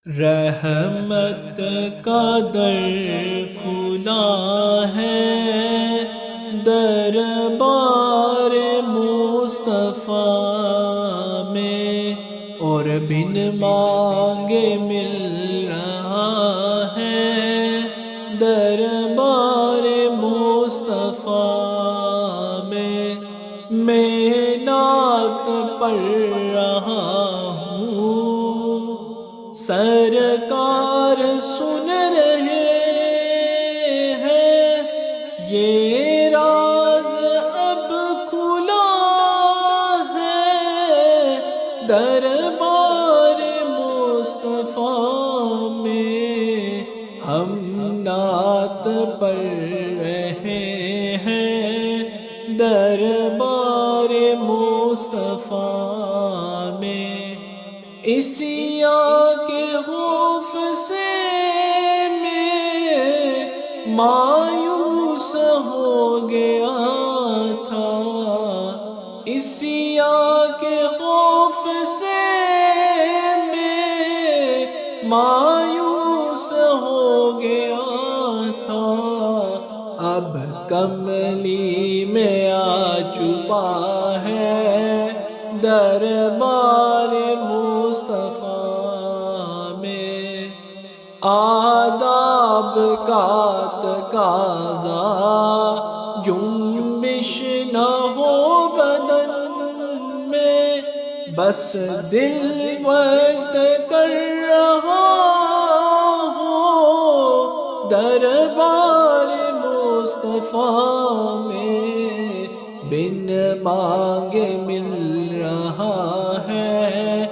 رحمت کا در کھلا ہے، دربار مصطفیٰ میں، اور بن مانگے مل رہا ہے، دربار مصطفیٰ میں نعت پڑھ رہا ہوں، سرکار سن رہے ہیں، یہ راز اب کھلا ہے، دربار مصطفیٰ میں ہم نعت پڑھ رہے ہیں، دربار مصطفیٰ میں عیسیٰ کے خوف سے میں مایوس ہو گیا تھا، عیسیٰ کے خوف سے میں مایوس ہو گیا تھا، اب کملی میں آ چھپا ہے، دربار مصطفیٰ میں آداب کا تقاضا، جنبش نہ ہو بدن میں، بس دل وقت کر رہا ہو، دربار مصطفیٰ میں بن مانگے مل رہا ہے،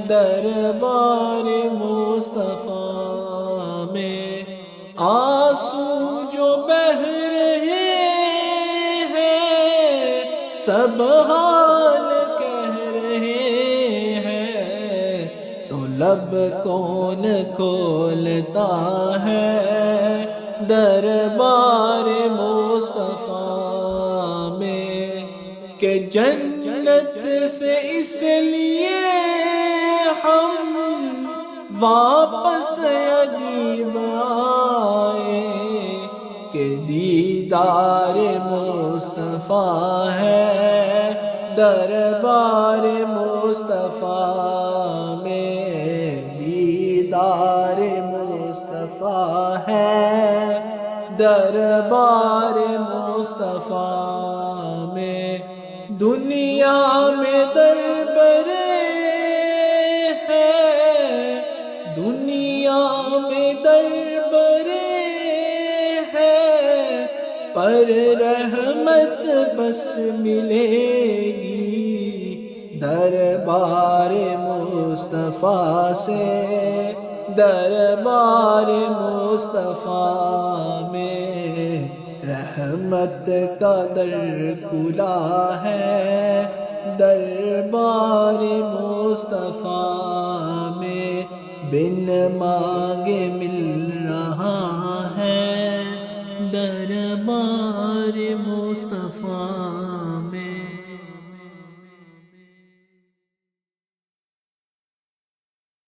دربار مصطفیٰ میں آنسو جو بہہ رہے ہیں، سب حال کہہ رہے ہیں، تو لب کون کھولتا ہے، دربار مصطفیٰ میں کہ جنت سے اس لیے ہم واپس ادیب آئے کہ دیدار مصطفیٰ ہے، دربار مصطفیٰ میں دیدار مصطفیٰ ہے، دربار مصطفیٰ میں دنیا میں دربرے ہے، دنیا میں دربرے ہے، پر رحمت بس ملے گی دربار مصطفیٰ سے، دربار مصطفیٰ میں رحمت کا در کھلا ہے، دربار مصطفیٰ میں بن مانگے مل رہا ہے، دربار مصطفیٰ